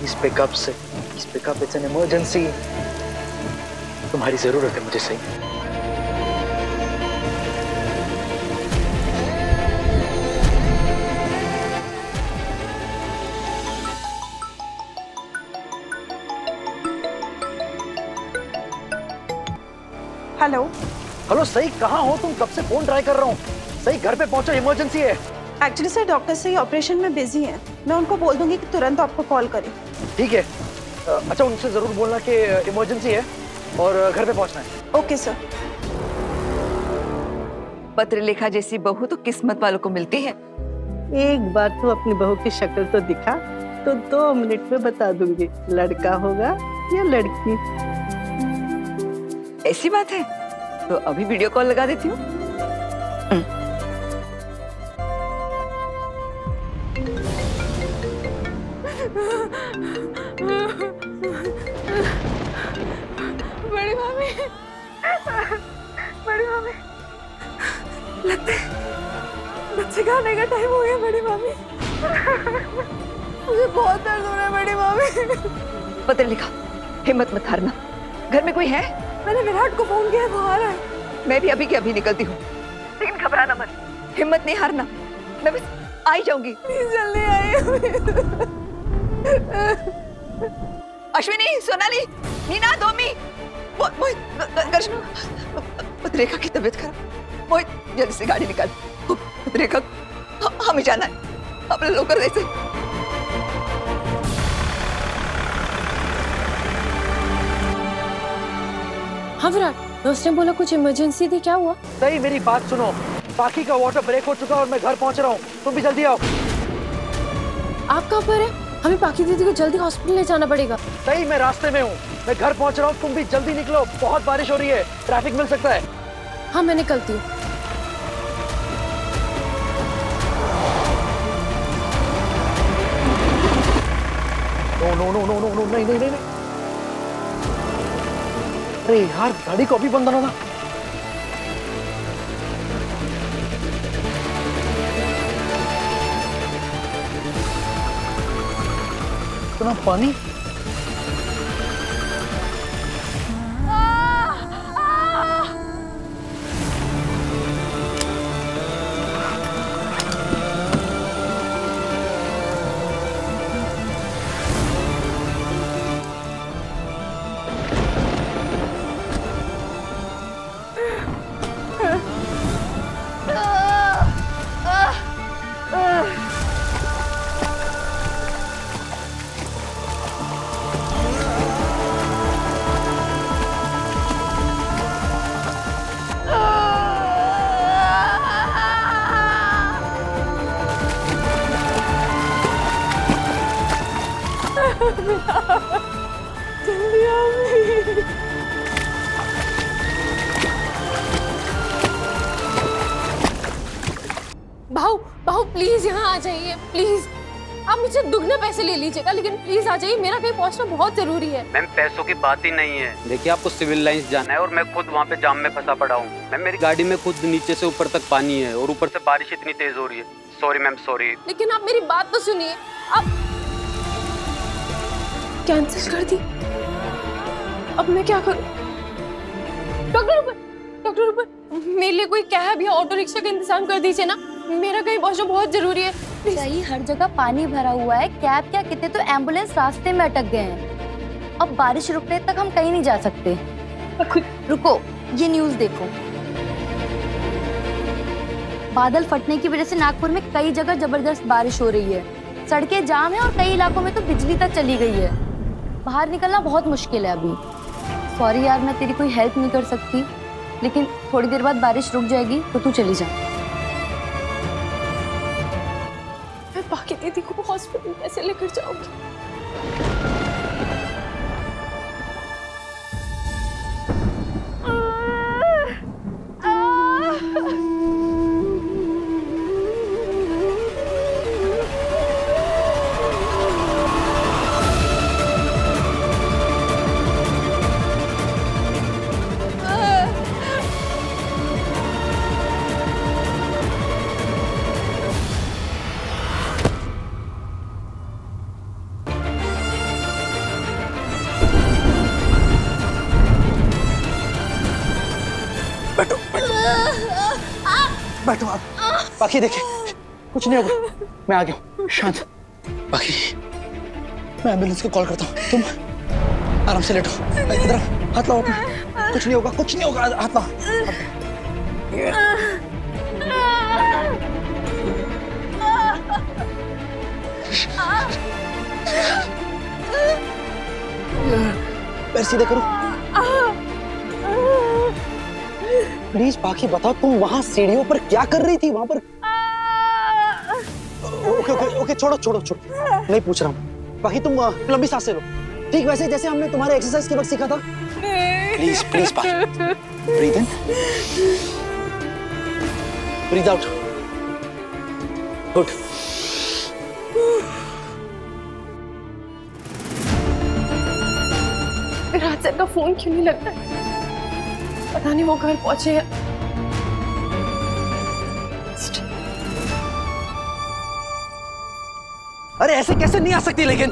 Please pick up, sir. Please pick up. It's an emergency. तुम्हारी जरूरत है मुझे सही। हेलो हेलो, सही कहाँ हो तुम? कब से फोन ट्राई कर रहा हूँ। सही घर पे पहुंचो, इमरजेंसी है। एक्चुअली सर डॉक्टर सही ऑपरेशन में बिजी हैं। मैं उनको बोल दूंगी कि तुरंत आपको कॉल करें। ठीक है। अच्छा, उनसे जरूर बोलना कि इमरजेंसी है और घर पे पहुंचना है। Okay sir. पत्रलेखा जैसी बहू तो किस्मत वालों को मिलती है। एक बार तू अपनी बहू की शक्ल तो दिखा, तो 2 मिनट में बता दूंगी लड़का होगा या लड़की। ऐसी बात है तो अभी वीडियो कॉल लगा देती हूँ। बड़ी मामी, बड़ी मामी, बच्चे का आने का टाइम हो गया बड़ी मामी। मुझे बहुत दर्द हो रहा है बड़ी मामी। पत्रलेखा, हिम्मत मत हारना। घर में कोई है? मैंने विराट को फोन किया, वो आ रहा है। मैं भी अभी के अभी निकलती हूँ, लेकिन घबराना मत, हिम्मत नहीं हारना। मैं बस आ ही जाऊंगी। प्लीज जल्दी आइए। अश्विनी, सोनाली, मीना, दोमी, दर्शना, पत्रलेखा की तबीयत खराब। मोहित, जल्दी से गाड़ी निकाल। पत्रलेखा, हमें जाना है अपने लोकल जैसे। हाँ विराट, दोस्त ने बोला कुछ इमरजेंसी थी, क्या हुआ? सही मेरी बात सुनो, बाकी का वाटर ब्रेक हो चुका और मैं घर पहुंच रहा हूँ। तुम भी जल्दी आओ। आप कहाँ पर है? हमें पाकी दीदी को जल्दी हॉस्पिटल ले जाना पड़ेगा। सही मैं रास्ते में हूँ, मैं घर पहुंच रहा हूँ। तुम भी जल्दी निकलो, बहुत बारिश हो रही है, ट्रैफिक मिल सकता है। हाँ मैं निकलती हूँ। No no no no no no, नहीं नहीं नहीं। अरे यार, गाड़ी को अभी बंद होना। इतना पानी। जल्दी आओ। भाऊ, भाऊ प्लीज यहाँ आ जाइए प्लीज। आप मुझसे दुगने पैसे ले लीजिएगा, लेकिन प्लीज आ जाइए, मेरा कहीं पहुँचना बहुत जरूरी है। मैम, पैसों की बात ही नहीं है। देखिए, आपको सिविल लाइंस जाना है और मैं खुद वहाँ पे जाम में फंसा पड़ा हूँ। मैम, मेरी गाड़ी में खुद नीचे से ऊपर तक पानी है और ऊपर से बारिश इतनी तेज हो रही है। Sorry ma'am, sorry. लेकिन आप मेरी बात तो सुनिए। आप कैंसिल कर दी, अब मैं क्या करूं? डॉक्टर ऊपर मेरे लिए कोई कैब या ऑटो रिक्शा का इंतजाम कर दीजिए ना, मेरा कहीं पहुंचना बहुत जरूरी है। सही, हर जगह पानी भरा हुआ है, कैब क्या कितने तो एम्बुलेंस रास्ते में अटक गए हैं। अब बारिश रुकने तक हम कहीं नहीं जा सकते। रुको, ये न्यूज़ देखो। बादल फटने की वजह से नागपुर में कई जगह जबरदस्त बारिश हो रही है। सड़कें जाम है और कई इलाकों में तो बिजली तक चली गई है। बाहर निकलना बहुत मुश्किल है अभी। सॉरी यार, मैं तेरी कोई हेल्प नहीं कर सकती, लेकिन थोड़ी देर बाद बारिश रुक जाएगी तो तू चली जा। मैं बाकी दीदी को हॉस्पिटल कैसे लेकर जाऊंगी? बैठो आप। बाकी देखिए कुछ नहीं होगा, मैं आ गया हूँ, शांत। बाकी मैं एम्बुलेंस को कॉल करता हूँ, तुम आराम से लेटो। इधर हाथ लाओ अपना, कुछ नहीं होगा, कुछ नहीं होगा, हाथ लाओ। पैर सीधे करो प्लीज। बाकी बताओ तुम वहां सीढ़ियों पर क्या कर रही थी वहां पर? ओके ओके ओके, छोड़ो छोड़ो छोड़ो, नहीं पूछ रहा हूँ। बाकी तुम लंबी सांसें लो, ठीक वैसे जैसे हमने तुम्हारे एक्सरसाइज के वक्त सीखा था। प्लीज प्लीज बाकी, ब्रीथ इन, ब्रीथ आउट, गुड। रात सर का फोन क्यों नहीं लगता? पता नहीं वो घर पहुंचे हैं। अरे ऐसे कैसे नहीं आ सकती? लेकिन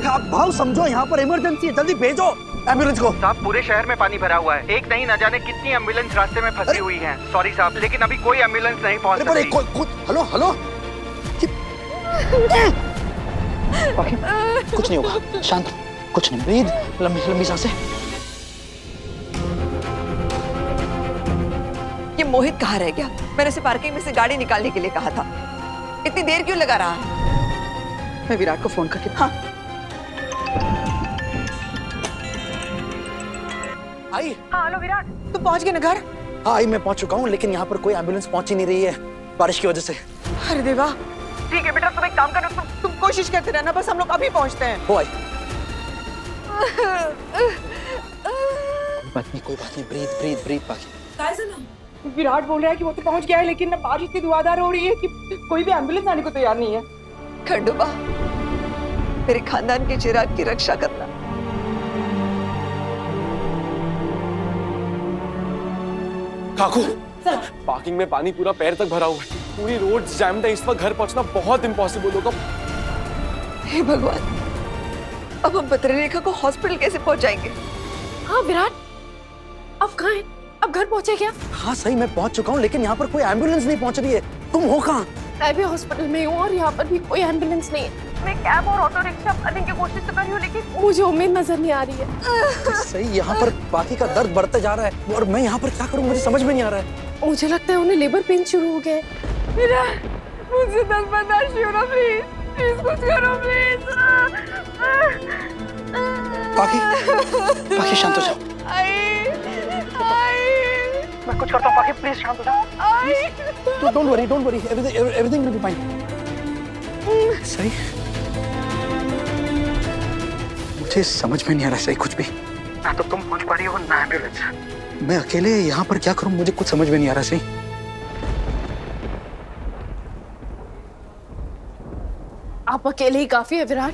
आप भाव समझो, यहाँ पर इमरजेंसी है, जल्दी भेजो एम्बुलेंस को। साहब पूरे शहर में पानी भरा हुआ है, एक नहीं न जाने कितनी एम्बुलेंस रास्ते में फंसी हुई हैं। सॉरी साहब, लेकिन अभी कोई एम्बुलेंस नहीं पहुंच सकती। हेलो हेलो, कुछ नहीं होगा, शांत, कुछ नहीं, ब्रीथ, लंबी लंबी सांसें। ये मोहित कहाँ रह गया? मैंने उसे पार्किंग में से गाड़ी निकालने के लिए कहा था, इतनी देर क्यों लगा रहा है? मैं विराट को फोन करके। हाँ आई। हाँ हेलो विराट, तुम पहुंच गए ना घर? हाँ आई, मैं पहुंच चुका हूँ, लेकिन यहाँ पर कोई एम्बुलेंस पहुंच ही नहीं रही है बारिश की वजह से। अरे देवा, ठीक है बेटा, तुम एक काम करो, तुम कोशिश करते रहना, बस हम लोग अभी पहुंचते हैं। हो आई। कोई बात नहीं, ब्रीथ ब्रीथ ब्रीथ। बाकी विराट बोल रहा है कि वो तो पहुंच गया है, लेकिन ना बारिश इतनी धुआंधार हो रही है कि कोई भी एम्बुलेंस आने को तैयार नहीं है। खंडूबा, मेरे खानदान के चिराग की रक्षा करना। काकू, पार्किंग में पानी पूरा पैर तक भरा हुआ है, पूरी रोड जैम्ड है, इस वक्त घर पहुंचना बहुत इम्पॉसिबल होगा। हे भगवान, अब हम पत्ररेखा को हॉस्पिटल कैसे पहुंचाएंगे? हाँ विराट, अब कहाँ है? अब घर पहुंचे क्या? हाँ सही, मैं पहुंच चुका हूँ, लेकिन यहाँ पर कोई एम्बुलेंस नहीं पहुंच रही है। तुम हो कहाँ? मैं भी हॉस्पिटल में हूँ और यहाँ पर भी कोई एम्बुलेंस नहीं है। मैं कैब और ऑटो रिक्शा करने की कोशिश तो कर रही हूँ, लेकिन मुझे उम्मीद नजर नहीं आ रही है। सही, यहाँ पर बाकी का दर्द बढ़ते जा रहा है और मैं यहाँ पर क्या करूँ, मुझे समझ में नहीं आ रहा है। मुझे लगता है उन्हें लेबर पेन शुरू हो गए। मुझे दर्द बर्दाश्त नहीं हो रहा, प्लीज प्लीज कुछ करो प्लीज। बाकी शांत हो जाओ। मैं कुछ करता हूँ, बाकी प्लीज शांत हो जाओ। Don't worry, everything will be fine. सही, मुझे समझ में नहीं आ रहा सही कुछ भी। ना तो तुम पहुंच पा रही हो ना एम्बुलेंस। मैं अकेले यहाँ पर क्या करूँ, मुझे कुछ समझ में नहीं आ रहा सही। आप अकेले ही काफी है विराट।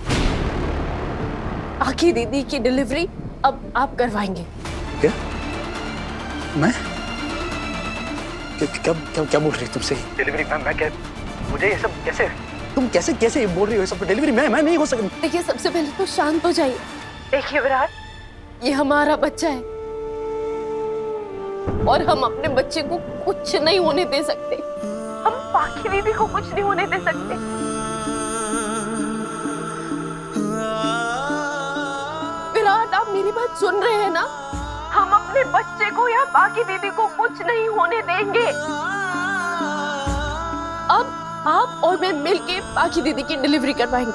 आखी दीदी की डिलीवरी अब आप करवाएंगे। क्या? मैं? क्या बोल रही तुम? सही डिलीवरी? मैं क्या, मुझे ये सब कैसे, तुम कैसे बोल रही हो? सब डिलीवरी मैं नहीं हो सकती। देखिए, सबसे पहले तो शांत हो जाइए। देखिए विराट, ये हमारा बच्चा है और हम अपने बच्चे को कुछ नहीं होने दे सकते। हम बाकी दीदी को कुछ नहीं होने दे सकते। विराट, आप मेरी बात सुन रहे हैं ना? हम अपने बच्चे को या बाकी दीदी को कुछ नहीं होने देंगे। अब आप और मैं मिलके बाकी दीदी की डिलीवरी करवाएंगे।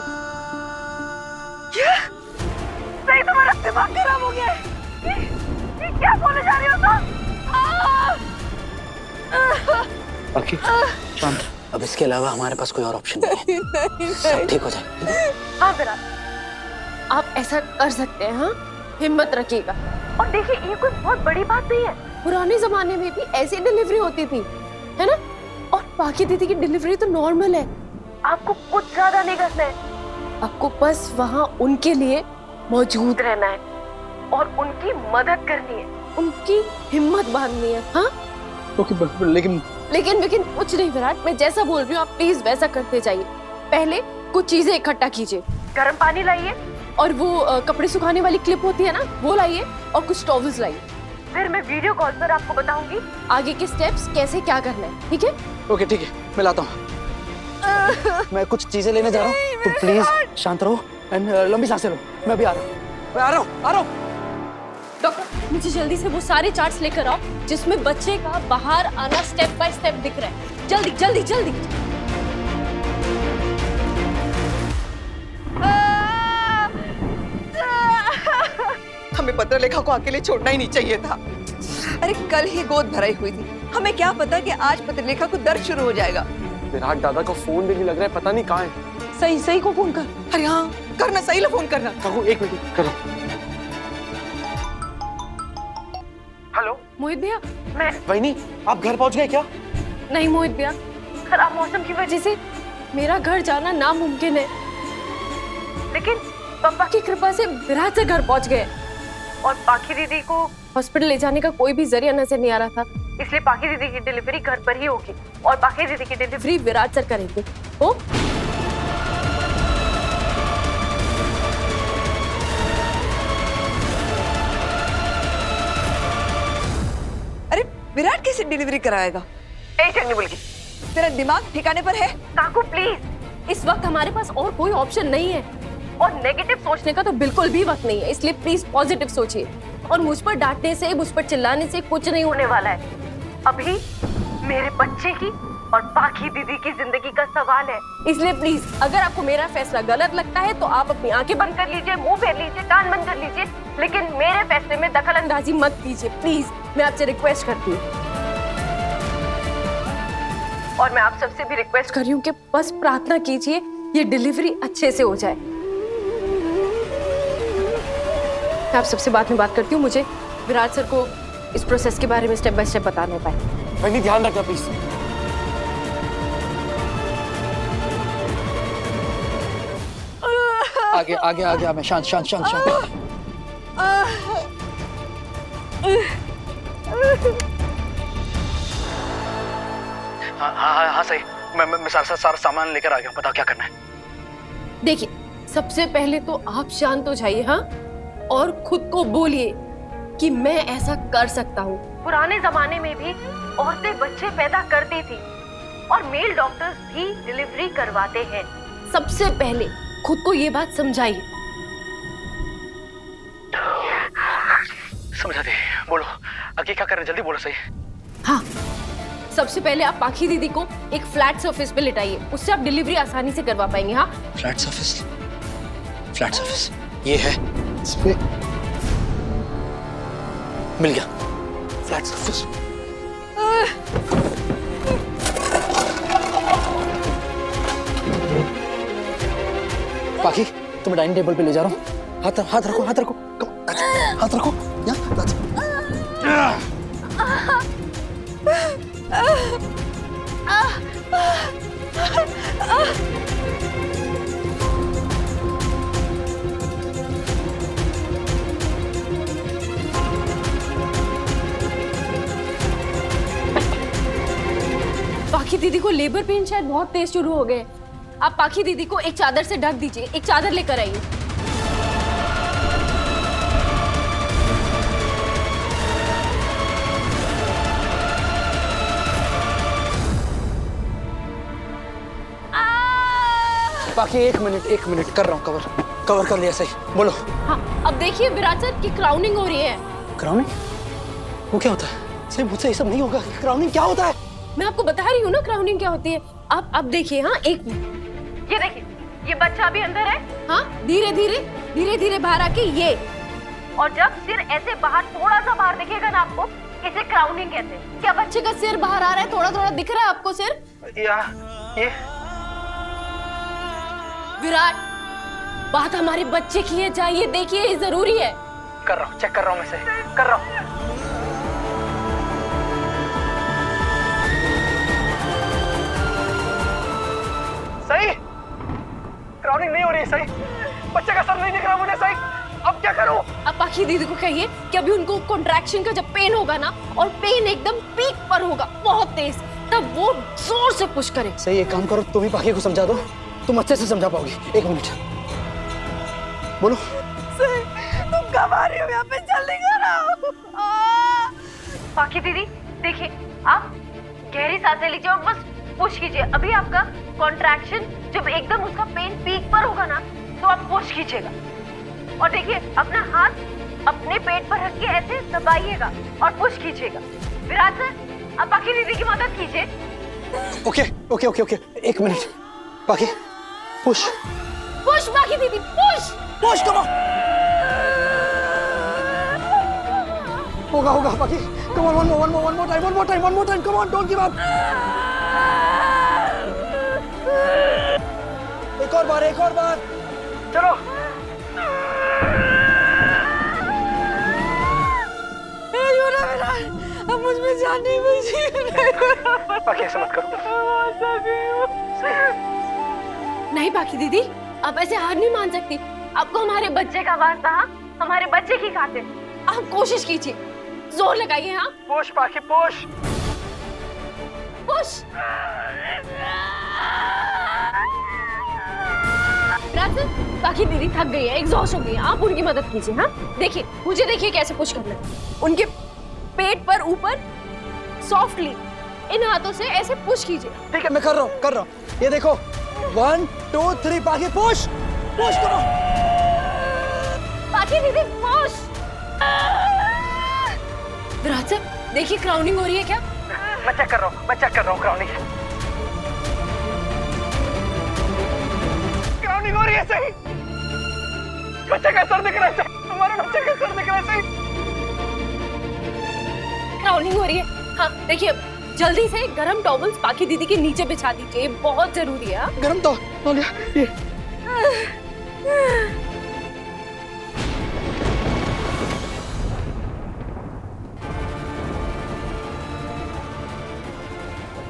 क्या? सही, तुम्हारा दिमाग खराब हो गया है। ये क्या बोले जा रही हो तुम? बाकी शांत, अब इसके अलावा हमारे पास कोई और ऑप्शन नहीं है। सब ठीक हो जाए। हाँ विराट, आप ऐसा कर सकते हैं। हाँ, हिम्मत रखिएगा। और देखिए, ये कोई बहुत बड़ी बात नहीं है। पुराने जमाने में भी ऐसी डिलीवरी होती थी, है ना? और बाकी दीदी की डिलीवरी तो नॉर्मल है। आपको कुछ ज्यादा नहीं करना है, आपको बस वहाँ उनके लिए मौजूद रहना है और उनकी मदद करनी है, उनकी हिम्मत बांधनी है। हाँ ओके, लेकिन कुछ नहीं विराट, मैं जैसा बोल रही हूँ आप प्लीज वैसा करते जाइए। पहले कुछ चीजें इकट्ठा कीजिए, गर्म पानी लाइए और वो कपड़े सुखाने वाली क्लिप होती है ना, वो लाइए और कुछ टॉवल्स लाइए। फिर मैं वीडियो कॉल पर आपको बताऊंगी आगे के स्टेप्स कैसे क्या करना है, ठीक है? ओके ठीक है, मैं लाता हूँ। मैं कुछ चीजें लेने जा रहा हूँ, तुम प्लीज शांत रहो एंड लंबी सांसें लो। मैं भी आ रहा हूँ, मैं आ रहा हूँ। डॉक्टर मुझे जल्दी से वो सारे चार्ट्स लेकर आओ जिसमें बच्चे का बाहर आना स्टेप बाय स्टेप दिख रहा है। जल्दी जल्दी जल्दी। हमें पत्रलेखा को अकेले छोड़ना ही नहीं चाहिए था। अरे कल ही गोद भराई हुई थी, हमें क्या पता कि आज पत्रलेखा को दर्द शुरू हो जाएगा। विराट दादा का फोन भी नहीं लग रहा है, पता नहीं कहाँ है। सही को फोन कर। अरे हाँ करना, सही ला फोन करना। काकू एक मिनट करो। हेलो मोहित भैया, मैं वहीनी आप घर पहुंच गए क्या? नहीं मोहित भैया, खराब मौसम की वजह से मेरा घर जाना नामुमकिन है, लेकिन पापा की कृपा से विराट से घर पहुंच गए और पाखी दीदी को हॉस्पिटल ले जाने का कोई भी जरिया नजर नहीं आ रहा था, इसलिए पाखी दीदी की डिलीवरी घर पर ही होगी और पाखी दीदी की डिलीवरी विराट सर करेंगे। ओ अरे विराट कैसे डिलीवरी कराएगा? तेरा दिमाग ठिकाने पर है? काकू प्लीज, इस वक्त हमारे पास और कोई ऑप्शन नहीं है और नेगेटिव सोचने का तो बिल्कुल भी वक्त नहीं है, इसलिए प्लीज पॉजिटिव सोचिए और मुझ पर डांटने से, मुझ पर चिल्लाने से कुछ नहीं होने वाला है। अभी मेरे बच्चे की और पाखी दीदी की जिंदगी का सवाल है, इसलिए प्लीज अगर आपको मेरा फैसला गलत लगता है तो आप अपनी आंखें बंद कर लीजिए, मुंह फेर लीजिए, कान बंद कर लीजिए, लेकिन मेरे फैसले में दखल अंदाजी मत कीजिए प्लीज, मैं आपसे रिक्वेस्ट करती हूँ। और मैं आप सबसे भी रिक्वेस्ट कर रही हूँ कि बस प्रार्थना कीजिए ये डिलीवरी अच्छे से हो जाए। मैं आप सबसे बाद में बात करती हूँ, मुझे विराट सर को इस प्रोसेस के बारे में स्टेप बाय स्टेप बताना है। वहीनी ध्यान रखना प्लीज। आगे आगे आगे, मैं शांत शांत शांत शांत। हाँ सही, मैं सारा सामान लेकर आ गया हूँ, बताओ क्या करना है। देखिए सबसे पहले तो आप शांत हो जाइए, हाँ, और खुद को बोलिए कि मैं ऐसा कर सकता हूँ। पुराने जमाने में भी औरतें बच्चे पैदा करती थी और मेल डॉक्टर्स भी डिलीवरी करवाते हैं। सबसे पहले खुद को ये बात समझाइए। समझा दे, बोलो आगे क्या करना, जल्दी बोलो। सही हाँ, सबसे पहले आप पाखी दीदी को एक फ्लैट सरफेस पे लिटाइए, उससे आप डिलीवरी आसानी से करवा पाएंगे। हाँ, फ्लैट सरफेस ये है, इस पे मिल गया फ्लैट सरफेस। पाखी तुम्हें डाइनिंग टेबल पे ले जा रहा हूँ, हाथ रखो, हाथ रखो, हाथ रखो यहाँ। पाखी दीदी को लेबर पेन शायद बहुत तेज शुरू हो गए। आप पाखी दीदी को एक चादर से ढक दीजिए, एक चादर लेकर आइए। बाकी एक मिनट कर रहा हूँ, कवर कर लिया। सही बोलो। हाँ, अब देखिए विराट सर की क्राउनिंग हो रही है। क्राउनिंग? वो क्या होता है? सही मुझसे ये सब नहीं होगा। क्राउनिंग क्या होता है? मैं आपको बता रही हूँ ना क्राउनिंग क्या होती है। आप अब देखिए। हाँ, एक मिनट, ये देखिए, ये बच्चा अभी अंदर है। हाँ, धीरे धीरे बाहर आके ये, और जब सिर ऐसे बाहर थोड़ा सा बाहर दिखेगा ना आपको, इसे क्राउनिंग कहते हैं। क्या बच्चे का सिर बाहर आ रहा है? थोड़ा दिख रहा है आपको सिर? ये विराट, बात हमारे बच्चे की है, चाहिए देखिए, ये जरूरी है। कर रहा हूँ, चेक कर रहा हूँ, मैं सही कर रहा हूँ। सही क्राउनिंग नहीं हो रही है। सही बच्चे का सर नहीं दिख रहा मुझे। सही अब क्या करूं? अब पाखी दीदी को कहिए कि अभी उनको कॉन्ट्रैक्शन का जब पेन होगा ना, और पेन एकदम पीक पर होगा, बहुत तेज, तब वो जोर से पुश करे। सही, एक काम करो, तुम ही पाखी को समझा दो, तुम अच्छे से समझा पाओगी। एक मिनट बोलो। तुम कब आ रही हो यहाँ पे? जल्दी करो। पाखी दीदी देखिए, आप गहरी सांसें लीजिए और बस पुश कीजिए। अभी आपका कॉन्ट्रैक्शन जब एकदम उसका पेन पीक पर होगा ना तो आप पुश कीजिएगा। और देखिए अपना हाथ अपने पेट पर रख के ऐसे दबाइएगा और पुश कीजिएगा। विराट सर आप बाकी दीदी की मदद कीजिए। ओके ओके ओके ओके, एक मिनट। बाकी पुश पुश, बाकी दीदी पुश पुश, कम ऑन। होगा होगा बाकी, come on, one more time, come on, don't give up. एक और बार, चलो। अब मुझ में जान नहीं बची। बाकी ऐसा मत करो। नहीं बाकी दीदी, आप ऐसे हार नहीं मान सकती। आपको हमारे बच्चे का वास्ता, हमारे बच्चे की खातिर आप कोशिश कीजिए, जोर लगाइए। हाँ पुश बाकी, पुश पुश। बाकी दीदी थक गई है, एग्जॉस्ट हो गई है, आप उनकी मदद कीजिए। हाँ देखिए, मुझे देखिए कैसे पुश करना है। उनके पेट पर ऊपर सॉफ्टली इन हाथों से ऐसे पुश कीजिए। ठीक है, मैं कर रहा हूँ। ये देखो, 1 2 3, बाकी पुश करो। बाकी दीदी पुश। विराट सर देखिए क्राउनिंग हो रही है क्या? मैं चेक कर रहा हूँ क्राउनिंग हो रही है। सही, बच्चे का सर दिख रहा है, हमारे बच्चे का सर दिख रहा है। सही, क्राउनिंग हो रही है। हाँ देखिए, जल्दी से गरम टॉवल्स बाकी दीदी के नीचे बिछा दीजिए, बहुत जरूरी है। गरम तौलिया ये।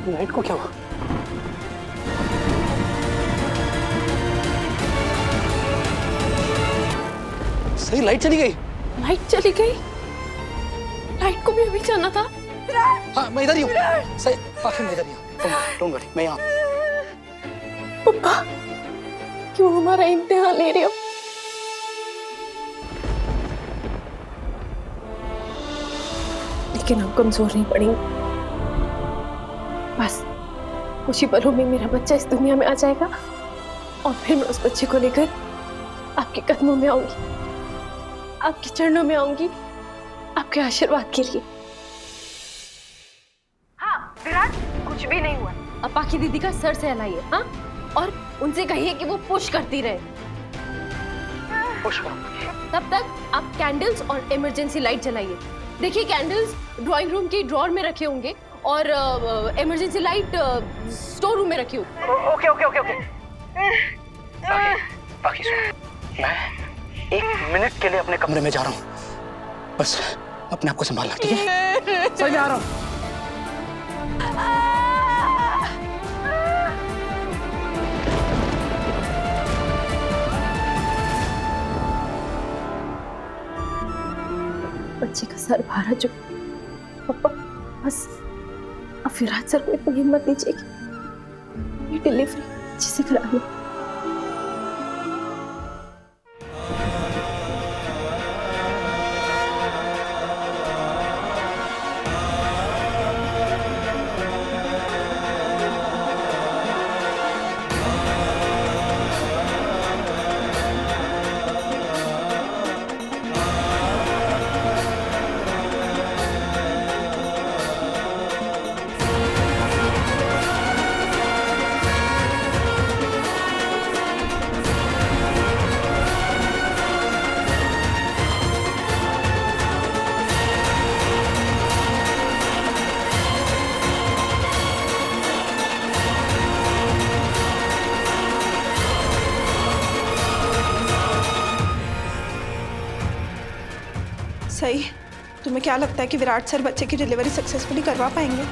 लाइट को क्या हुआ? सही, लाइट चली गई। लाइट को भी अभी जाना था। हाँ मैं इधर ही हूँ। सही, बाकी मैं इधर ही हूँ। डोंट वरी, मैं यहाँ। पापा क्यों हमारा इम्तिहान ले रहे हो? लेकिन हम कमजोर नहीं पड़ेंगे। बस कुछ ही पलों में मेरा बच्चा इस दुनिया में आ जाएगा और फिर मैं उस बच्चे को लेकर आपके कदमों में आऊंगी, आपके चरणों में आऊंगी, आपके आशीर्वाद के लिए। हाँ विराट, कुछ भी नहीं हुआ। अब बाकी दीदी का सर से हिलाइए। हाँ, और उनसे कहिए कि वो पुश करती रहे। पुश करो। तब तक आप कैंडल्स और इमरजेंसी लाइट जलाइए। देखिए कैंडल्स ड्राइंग रूम की ड्रॉर में रखे होंगे और इमरजेंसी लाइट स्टोर रूम में रखी होगी। ओके। बाकी सुनो, मैं 1 मिनट के लिए अपने कमरे में जा रहा हूँ, बस अपने आप को संभालना, ठीक है? सही में आ रहा हूँ। बच्चे का सर भारा जो पापा, बस अब विराट सर को इतनी हिम्मत दीजिए कि ये डिलीवरी अच्छे से करा लो। सही, तुम्हें क्या लगता है कि विराट सर बच्चे की डिलीवरी सक्सेसफुली करवा पाएंगे?